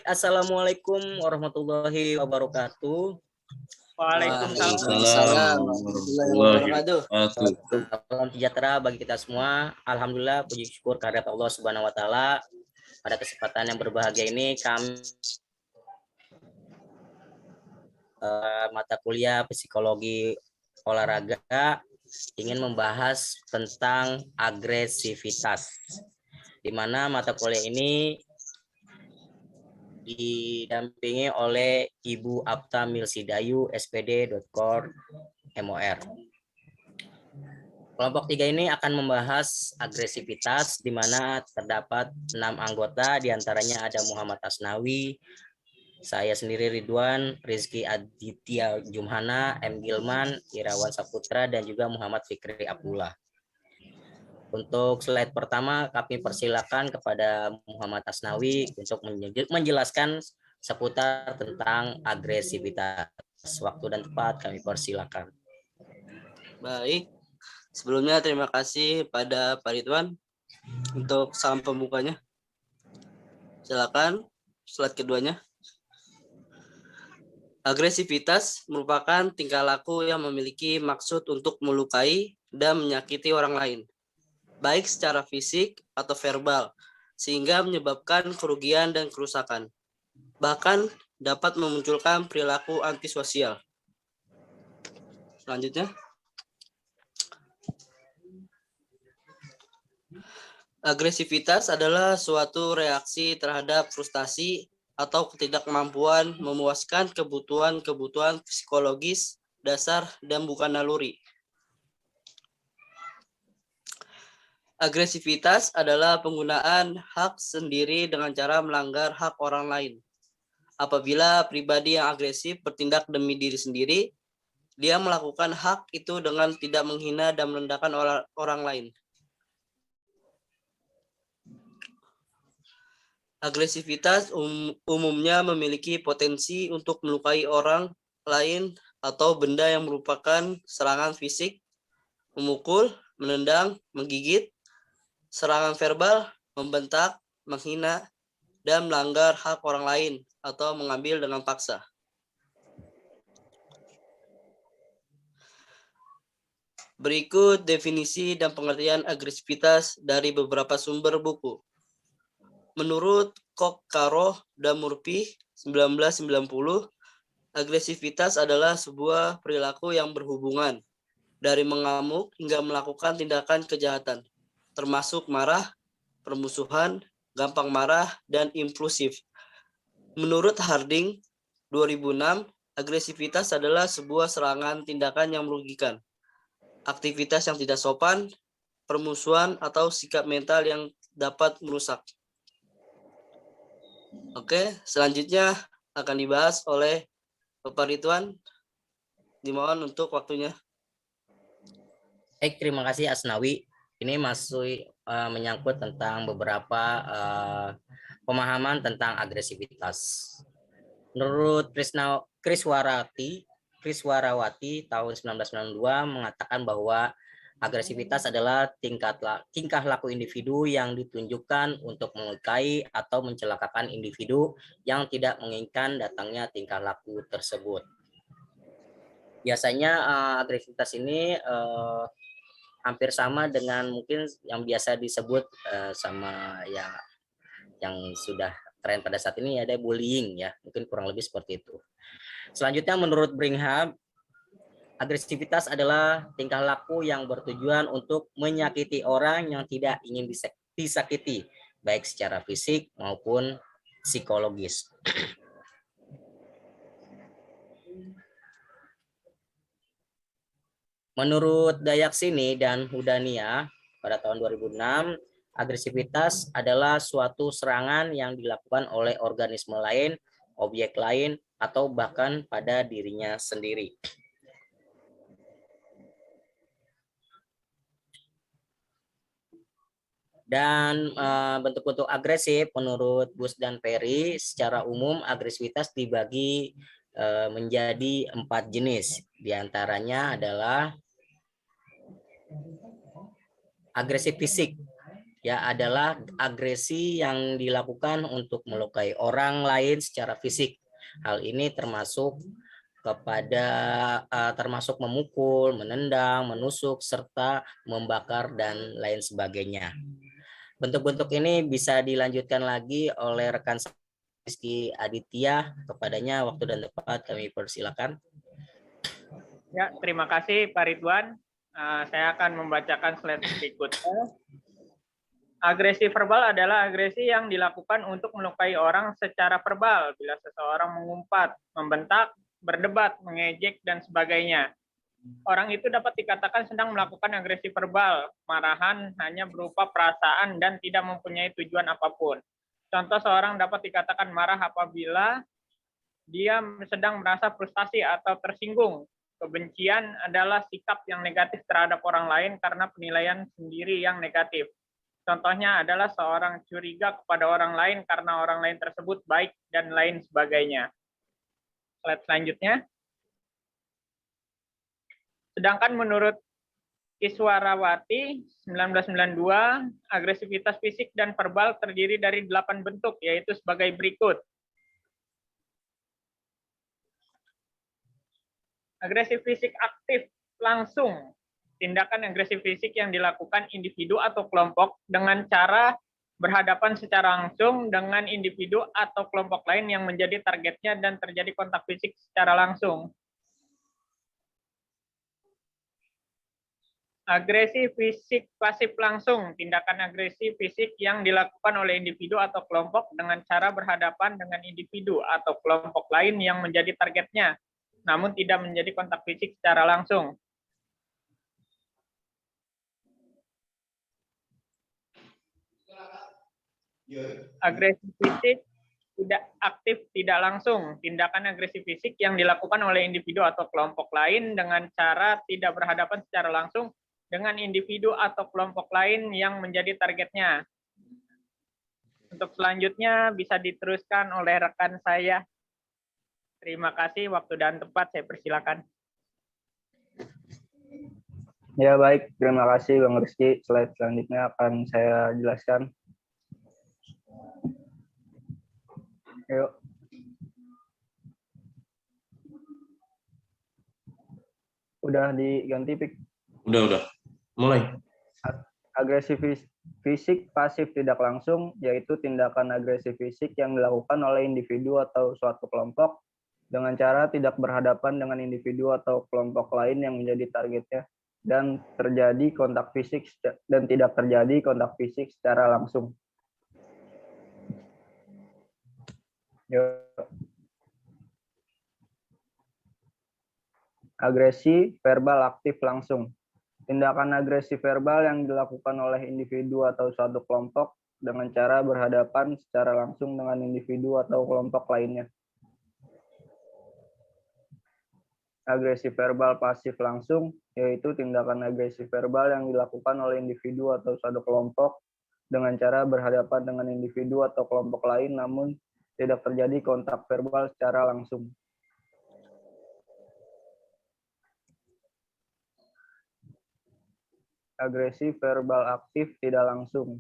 Assalamualaikum warahmatullahi wabarakatuh. Waalaikumsalam warahmatullahi wabarakatuh. Salam sejahtera bagi kita semua. Alhamdulillah, puji syukur kehadirat Allah Subhanahu wa taala. Pada kesempatan yang berbahagia ini kami mata kuliah psikologi olahraga ingin membahas tentang agresivitas. Di mana mata kuliah ini didampingi oleh Ibu Apta Milsidayu, SPD, Kor, MOR. Kelompok 3 ini akan membahas agresivitas, di mana terdapat 6 anggota, diantaranya ada Muhammad Asnawi, saya sendiri Ridwan, Rizky Aditya Jumhana, M. Gilman, Irawan Saputra, dan juga Muhammad Fikri Abdullah. Untuk slide pertama, kami persilakan kepada Muhammad Asnawi untuk menjelaskan seputar tentang agresivitas. Waktu dan tempat kami persilakan. Baik, sebelumnya terima kasih pada Pak Ridwan untuk salam pembukanya. Silakan slide keduanya. Agresivitas merupakan tingkah laku yang memiliki maksud untuk melukai dan menyakiti orang lain, baik secara fisik atau verbal, sehingga menyebabkan kerugian dan kerusakan. Bahkan dapat memunculkan perilaku antisosial. Selanjutnya. Agresivitas adalah suatu reaksi terhadap frustasi atau ketidakmampuan memuaskan kebutuhan-kebutuhan psikologis dasar dan bukan naluri. Agresivitas adalah penggunaan hak sendiri dengan cara melanggar hak orang lain. Apabila pribadi yang agresif bertindak demi diri sendiri, dia melakukan hak itu dengan tidak menghina dan merendahkan orang lain. Agresivitas umumnya memiliki potensi untuk melukai orang lain atau benda yang merupakan serangan fisik, memukul, menendang, menggigit, serangan verbal, membentak, menghina, dan melanggar hak orang lain atau mengambil dengan paksa. Berikut definisi dan pengertian agresivitas dari beberapa sumber buku. Menurut Kock-Karoh dan Murphy 1990, agresivitas adalah sebuah perilaku yang berhubungan dari mengamuk hingga melakukan tindakan kejahatan, termasuk marah, permusuhan, gampang marah, dan impulsif. Menurut Harding 2006, agresivitas adalah sebuah serangan tindakan yang merugikan, aktivitas yang tidak sopan, permusuhan, atau sikap mental yang dapat merusak. Oke, selanjutnya akan dibahas oleh Bapak Ridwan. Dimohon untuk waktunya. Baik, terima kasih Asnawi. Ini masih menyangkut tentang beberapa pemahaman tentang agresivitas. Menurut Kriswarawati tahun 1992 mengatakan bahwa agresivitas adalah tingkah laku individu yang ditunjukkan untuk melukai atau mencelakakan individu yang tidak menginginkan datangnya tingkah laku tersebut. Biasanya agresivitas ini hampir sama dengan mungkin yang biasa disebut sama yang sudah tren pada saat ini, ada bullying ya, mungkin kurang lebih seperti itu. Selanjutnya menurut Brigham, agresivitas adalah tingkah laku yang bertujuan untuk menyakiti orang yang tidak ingin disakiti, baik secara fisik maupun psikologis. Menurut Dayaksini dan Hudania pada tahun 2006, agresivitas adalah suatu serangan yang dilakukan oleh organisme lain, objek lain, atau bahkan pada dirinya sendiri. Dan bentuk-bentuk agresif menurut Bush dan Perry, secara umum agresivitas dibagi menjadi 4 jenis. Di antaranya adalah agresif fisik. ya adalah agresi yang dilakukan untuk melukai orang lain secara fisik. Hal ini termasuk termasuk memukul, menendang, menusuk, serta membakar dan lain sebagainya. Bentuk-bentuk ini bisa dilanjutkan lagi oleh rekan Rizky Aditya. Kepadanya waktu dan tempat kami persilakan. Ya, terima kasih Pak Ridwan. Saya akan membacakan slide berikutnya. Agresi verbal adalah agresi yang dilakukan untuk melukai orang secara verbal bila seseorang mengumpat, membentak, berdebat, mengejek, dan sebagainya. Orang itu dapat dikatakan sedang melakukan agresi verbal. Marahan hanya berupa perasaan dan tidak mempunyai tujuan apapun. Contoh, seorang dapat dikatakan marah apabila dia sedang merasa frustasi atau tersinggung. Kebencian adalah sikap yang negatif terhadap orang lain karena penilaian sendiri yang negatif. Contohnya adalah seorang curiga kepada orang lain karena orang lain tersebut baik dan lain sebagainya. Slide selanjutnya. Sedangkan menurut Iswarawati 1992, agresivitas fisik dan verbal terdiri dari 8 bentuk, yaitu sebagai berikut. Agresi fisik aktif langsung. Tindakan agresi fisik yang dilakukan individu atau kelompok dengan cara berhadapan secara langsung dengan individu atau kelompok lain yang menjadi targetnya dan terjadi kontak fisik secara langsung. Agresi fisik pasif langsung, tindakan agresi fisik yang dilakukan oleh individu atau kelompok dengan cara berhadapan dengan individu atau kelompok lain yang menjadi targetnya, namun tidak menjadi kontak fisik secara langsung. Agresi fisik tidak aktif tidak langsung, tindakan agresi fisik yang dilakukan oleh individu atau kelompok lain dengan cara tidak berhadapan secara langsung dengan individu atau kelompok lain yang menjadi targetnya. Untuk selanjutnya bisa diteruskan oleh rekan saya. Terima kasih, waktu dan tempat saya persilakan. Ya baik, terima kasih Bang Rizky. Slide selanjutnya akan saya jelaskan. Yuk. Udah diganti, Pik? Udah. Mulai. Agresi fisik pasif tidak langsung, yaitu tindakan agresi fisik yang dilakukan oleh individu atau suatu kelompok dengan cara tidak berhadapan dengan individu atau kelompok lain yang menjadi targetnya dan terjadi kontak fisik dan tidak terjadi kontak fisik secara langsung. Agresi verbal aktif langsung. Tindakan agresi verbal yang dilakukan oleh individu atau suatu kelompok dengan cara berhadapan secara langsung dengan individu atau kelompok lainnya. Agresi verbal pasif langsung, yaitu tindakan agresi verbal yang dilakukan oleh individu atau suatu kelompok dengan cara berhadapan dengan individu atau kelompok lain namun tidak terjadi kontak verbal secara langsung. Agresi verbal aktif tidak langsung,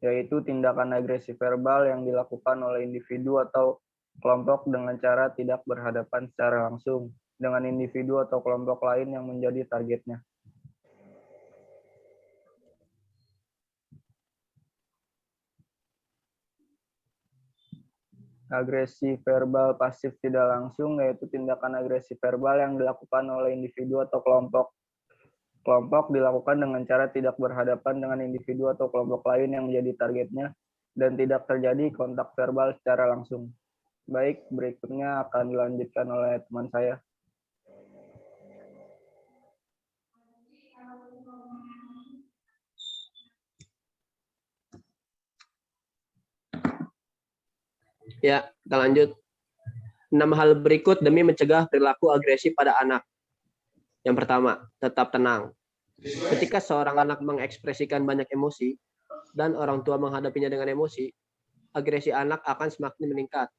yaitu tindakan agresi verbal yang dilakukan oleh individu atau kelompok dengan cara tidak berhadapan secara langsung dengan individu atau kelompok lain yang menjadi targetnya. Agresi verbal pasif tidak langsung, yaitu tindakan agresi verbal yang dilakukan oleh individu atau kelompok. Kelompok dilakukan dengan cara tidak berhadapan dengan individu atau kelompok lain yang menjadi targetnya dan tidak terjadi kontak verbal secara langsung. Baik, berikutnya akan dilanjutkan oleh teman saya. Ya, kita lanjut. 6 hal berikut demi mencegah perilaku agresi pada anak. Yang pertama, tetap tenang. Ketika seorang anak mengekspresikan banyak emosi dan orang tua menghadapinya dengan emosi, agresi anak akan semakin meningkat.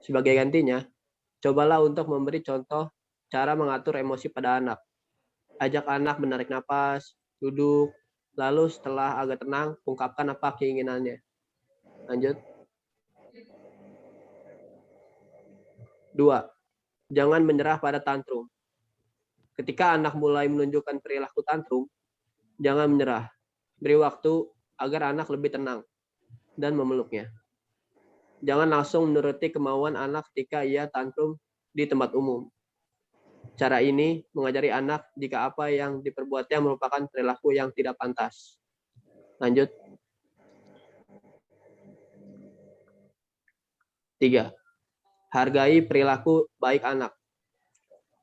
Sebagai gantinya, cobalah untuk memberi contoh cara mengatur emosi pada anak. Ajak anak menarik napas, duduk, Lalu setelah agak tenang, ungkapkan apa keinginannya. Lanjut. 2. Jangan menyerah pada tantrum. Ketika anak mulai menunjukkan perilaku tantrum, jangan menyerah. Beri waktu agar anak lebih tenang dan memeluknya. Jangan langsung menuruti kemauan anak ketika ia tantrum di tempat umum. Cara ini mengajari anak jika apa yang diperbuatnya merupakan perilaku yang tidak pantas. Lanjut. 3. Hargai perilaku baik anak.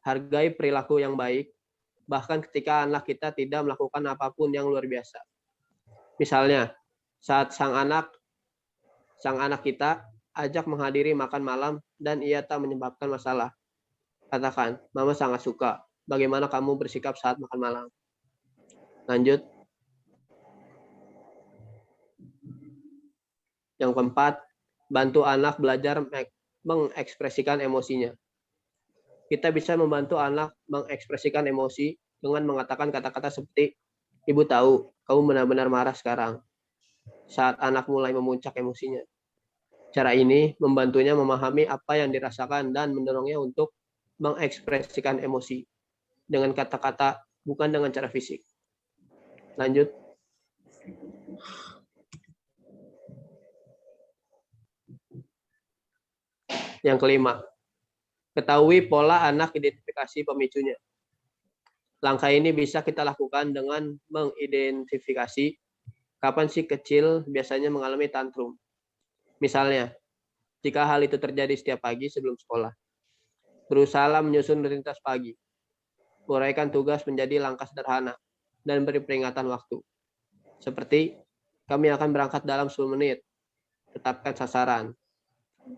Hargai perilaku yang baik, bahkan ketika anak kita tidak melakukan apapun yang luar biasa. Misalnya, saat sang anak kita ajak menghadiri makan malam dan ia tak menyebabkan masalah. Katakan, Mama sangat suka. Bagaimana kamu bersikap saat makan malam? Lanjut. Yang keempat, bantu anak belajar mengekspresikan emosinya. Kita bisa membantu anak mengekspresikan emosi dengan mengatakan kata-kata seperti, Ibu tahu, kamu benar-benar marah sekarang. Saat anak mulai memuncak emosinya. Cara ini membantunya memahami apa yang dirasakan dan mendorongnya untuk mengekspresikan emosi dengan kata-kata, bukan dengan cara fisik. Lanjut. Yang kelima, ketahui pola anak identifikasi pemicunya. Langkah ini bisa kita lakukan dengan mengidentifikasi kapan si kecil biasanya mengalami tantrum. Misalnya, jika hal itu terjadi setiap pagi sebelum sekolah. Berusaha menyusun rutinitas pagi. Uraikan tugas menjadi langkah sederhana dan beri peringatan waktu. Seperti, kami akan berangkat dalam 10 menit. Tetapkan sasaran.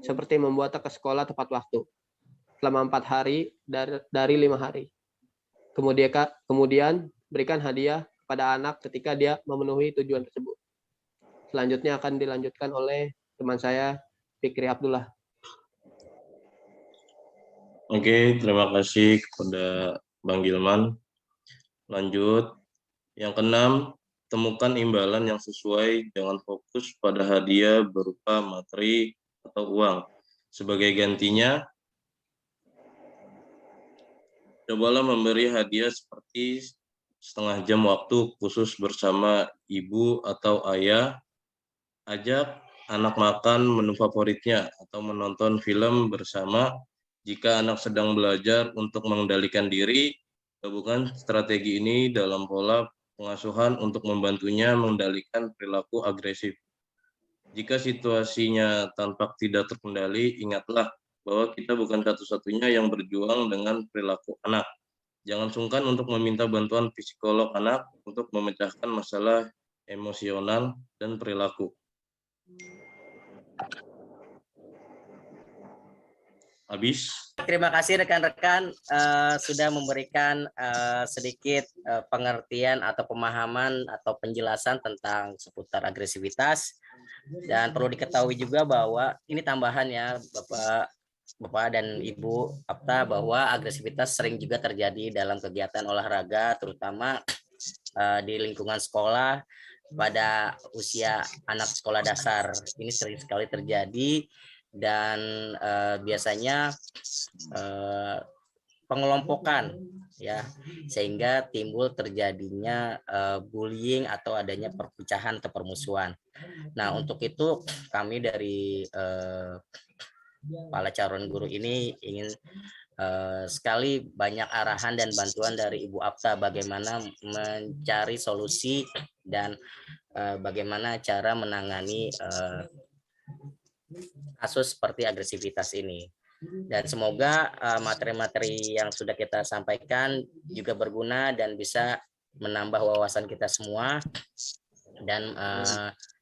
Seperti membuat ke sekolah tepat waktu. Selama 4 hari dari 5 hari. Kemudian berikan hadiah pada anak ketika dia memenuhi tujuan tersebut. Selanjutnya akan dilanjutkan oleh teman saya, Fikri Abdullah. Oke, terima kasih kepada Bang Gilman. Lanjut. Yang keenam, temukan imbalan yang sesuai, jangan fokus pada hadiah berupa materi atau uang. Sebagai gantinya, cobalah memberi hadiah seperti setengah jam waktu khusus bersama ibu atau ayah, ajak anak makan menu favoritnya, atau menonton film bersama. Jika anak sedang belajar untuk mengendalikan diri, gabungkan strategi ini dalam pola pengasuhan untuk membantunya mengendalikan perilaku agresif. Jika situasinya tampak tidak terkendali, ingatlah bahwa kita bukan satu-satunya yang berjuang dengan perilaku anak. Jangan sungkan untuk meminta bantuan psikolog anak untuk memecahkan masalah emosional dan perilaku. Habis. Terima kasih rekan-rekan sudah memberikan sedikit pengertian atau pemahaman atau penjelasan tentang seputar agresivitas. Dan perlu diketahui juga bahwa ini tambahan ya Bapak dan Ibu Apta, bahwa agresivitas sering juga terjadi dalam kegiatan olahraga, terutama di lingkungan sekolah pada usia anak sekolah dasar. Ini sering sekali terjadi dan biasanya pengelompokan ya, sehingga timbul terjadinya bullying atau adanya perpecahan atau permusuhan. Nah, untuk itu kami dari para calon guru ini ingin sekali banyak arahan dan bantuan dari Ibu Apta bagaimana mencari solusi dan bagaimana cara menangani kasus seperti agresivitas ini. Dan semoga materi-materi yang sudah kita sampaikan juga berguna dan bisa menambah wawasan kita semua dan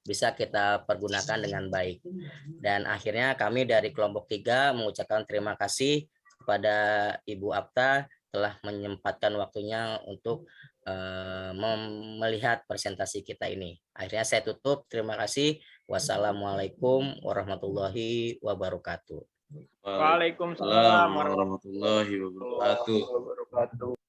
bisa kita pergunakan dengan baik. Dan akhirnya kami dari kelompok 3 mengucapkan terima kasih kepada Ibu Apta telah menyempatkan waktunya untuk melihat presentasi kita ini. Akhirnya saya tutup. Terima kasih. Wassalamualaikum warahmatullahi wabarakatuh. Waalaikumsalam warahmatullahi wabarakatuh.